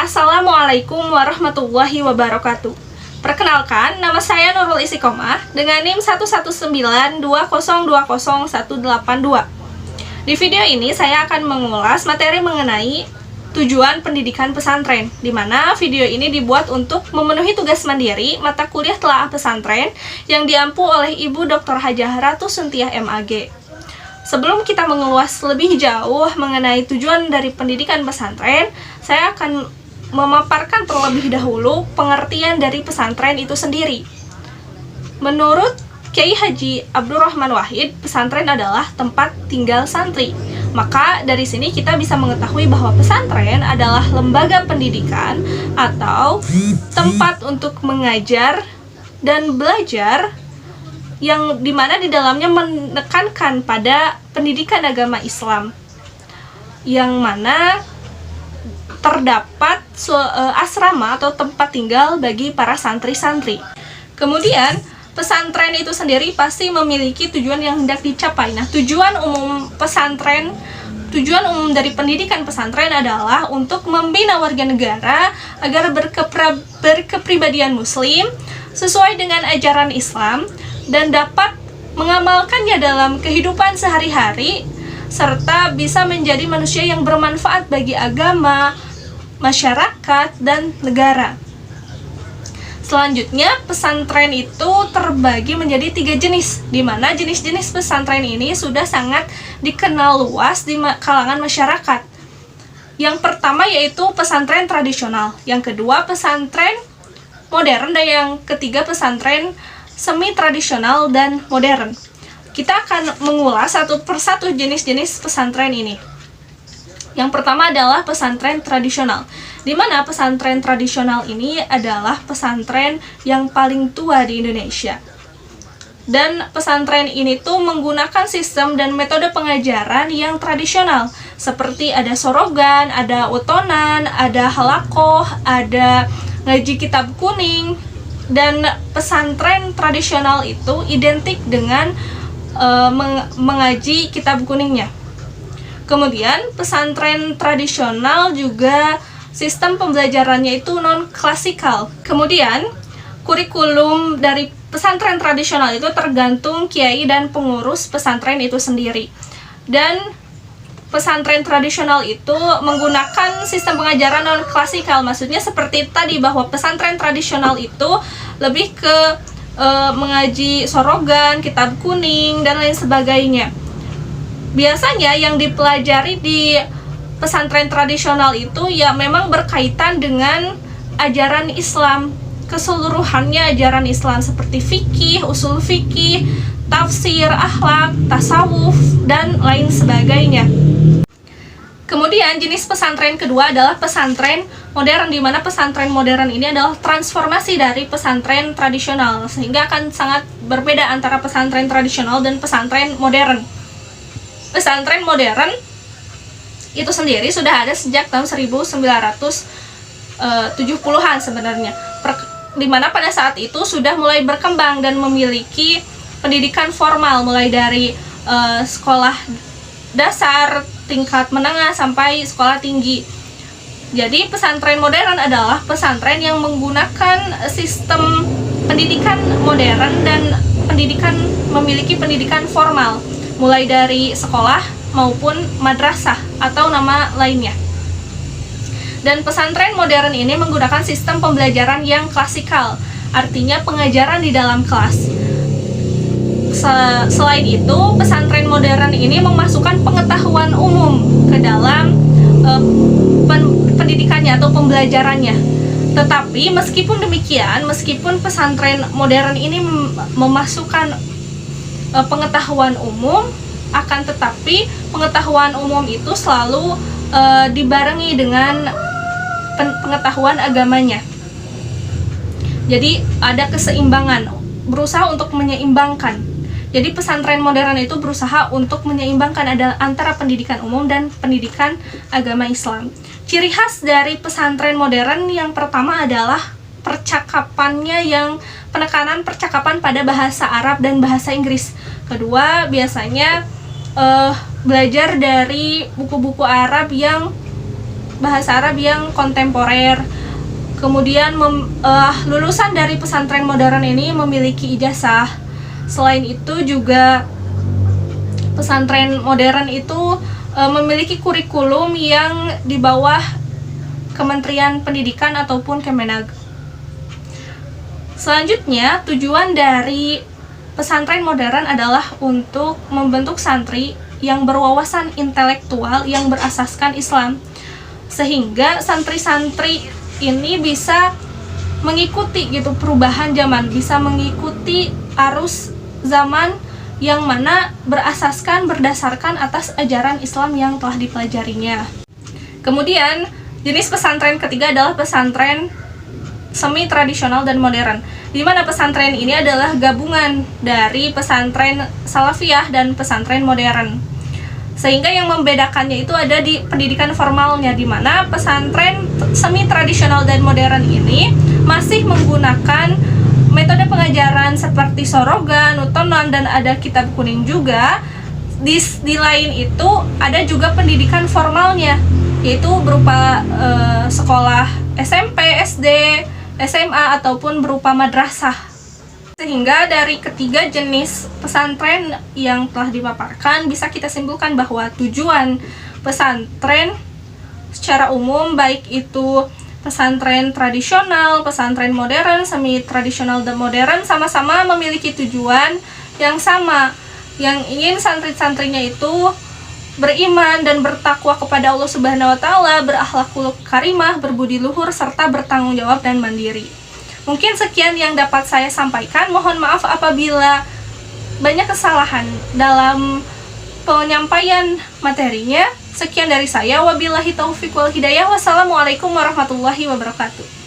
Assalamualaikum warahmatullahi wabarakatuh. Perkenalkan, nama saya Nurul Istiqomah dengan NIM 11920201882. Di video ini saya akan mengulas materi mengenai tujuan pendidikan pesantren, di mana video ini dibuat untuk memenuhi tugas mandiri mata kuliah telaah pesantren yang diampu oleh Ibu Dr. Hajah Ratu Suntiah MAG. Sebelum kita mengulas lebih jauh mengenai tujuan dari pendidikan pesantren, saya akan memaparkan terlebih dahulu pengertian dari pesantren itu sendiri. Menurut Kiai Haji Abdurrahman Wahid, pesantren adalah tempat tinggal santri. Maka dari sini kita bisa mengetahui bahwa pesantren adalah lembaga pendidikan atau tempat untuk mengajar dan belajar yang dimana di dalamnya menekankan pada pendidikan agama Islam, yang mana terdapat asrama atau tempat tinggal bagi para santri-santri. Kemudian pesantren itu sendiri pasti memiliki tujuan yang hendak dicapai. Nah, tujuan umum dari pendidikan pesantren adalah untuk membina warga negara agar berkepribadian muslim sesuai dengan ajaran Islam dan dapat mengamalkannya dalam kehidupan sehari-hari serta bisa menjadi manusia yang bermanfaat bagi agama, masyarakat, dan negara. Selanjutnya, pesantren itu terbagi menjadi 3 jenis, di mana jenis-jenis pesantren ini sudah sangat dikenal luas di kalangan masyarakat. Yang pertama yaitu pesantren tradisional, yang kedua pesantren modern, dan yang ketiga pesantren semi-tradisional dan modern. Kita akan mengulas satu persatu jenis-jenis pesantren ini. Yang pertama adalah pesantren tradisional, di mana pesantren tradisional ini adalah pesantren yang paling tua di Indonesia. Dan pesantren ini tuh menggunakan sistem dan metode pengajaran yang tradisional, seperti ada sorogan, ada utonan, ada halakoh, ada ngaji kitab kuning. Dan pesantren tradisional itu identik dengan mengaji kitab kuningnya. Kemudian pesantren tradisional juga sistem pembelajarannya itu non-klasikal. Kemudian kurikulum dari pesantren tradisional itu tergantung kiai dan pengurus pesantren itu sendiri. Dan pesantren tradisional itu menggunakan sistem pengajaran non-klasikal. Maksudnya seperti tadi, bahwa pesantren tradisional itu lebih ke mengaji sorogan, kitab kuning, dan lain sebagainya. Biasanya yang dipelajari di pesantren tradisional itu ya memang berkaitan dengan ajaran Islam, keseluruhannya ajaran Islam seperti fikih, usul fikih, tafsir, akhlak, tasawuf, dan lain sebagainya. Kemudian jenis pesantren kedua adalah pesantren modern, di mana pesantren modern ini adalah transformasi dari pesantren tradisional, sehingga akan sangat berbeda antara pesantren tradisional dan pesantren modern. Pesantren modern itu sendiri sudah ada sejak tahun 1970-an sebenarnya, di mana pada saat itu sudah mulai berkembang dan memiliki pendidikan formal mulai dari sekolah dasar, tingkat menengah, sampai sekolah tinggi. Jadi pesantren modern adalah pesantren yang menggunakan sistem pendidikan modern dan memiliki pendidikan formal mulai dari sekolah maupun madrasah atau nama lainnya. Dan pesantren modern ini menggunakan sistem pembelajaran yang klasikal, artinya pengajaran di dalam kelas. Selain itu, pesantren modern ini memasukkan pengetahuan umum ke dalam pendidikannya atau pembelajarannya. Tetapi meskipun demikian, meskipun pesantren modern ini memasukkan pengetahuan umum, akan tetapi pengetahuan umum itu selalu dibarengi dengan pengetahuan agamanya. Jadi ada keseimbangan, berusaha untuk menyeimbangkan. Jadi pesantren modern itu berusaha untuk menyeimbangkan antara pendidikan umum dan pendidikan agama Islam. Ciri khas dari pesantren modern yang pertama adalah percakapannya, yang penekanan percakapan pada bahasa Arab dan bahasa Inggris. Kedua, biasanya belajar dari buku-buku Arab yang bahasa Arab yang kontemporer. Kemudian lulusan dari pesantren modern ini memiliki ijazah. Selain itu juga pesantren modern itu memiliki kurikulum yang di bawah Kementerian Pendidikan ataupun Kemenag. Selanjutnya, tujuan dari pesantren modern adalah untuk membentuk santri yang berwawasan intelektual yang berasaskan Islam, sehingga santri-santri ini bisa mengikuti gitu perubahan zaman, bisa mengikuti arus zaman yang mana berdasarkan atas ajaran Islam yang telah dipelajarinya. Kemudian, jenis pesantren ketiga adalah pesantren semi tradisional dan modern, di mana pesantren ini adalah gabungan dari pesantren salafiyah dan pesantren modern. Sehingga yang membedakannya itu ada di pendidikan formalnya, di mana pesantren semi tradisional dan modern ini masih menggunakan metode pengajaran seperti sorogan, nutonan, dan ada kitab kuning juga. Di lain itu ada juga pendidikan formalnya, yaitu berupa sekolah SMP, SD, SMA, ataupun berupa madrasah. Sehingga dari ketiga jenis pesantren yang telah dipaparkan, bisa kita simpulkan bahwa tujuan pesantren secara umum, baik itu pesantren tradisional, pesantren modern, semi tradisional dan modern, sama-sama memiliki tujuan yang sama, yang ingin santri-santrinya itu beriman dan bertakwa kepada Allah Subhanahu wa taala, berakhlakul karimah, berbudi luhur, serta bertanggung jawab dan mandiri. Mungkin sekian yang dapat saya sampaikan. Mohon maaf apabila banyak kesalahan dalam penyampaian materinya. Sekian dari saya. Wabillahi taufiq wal hidayah. Wassalamualaikum warahmatullahi wabarakatuh.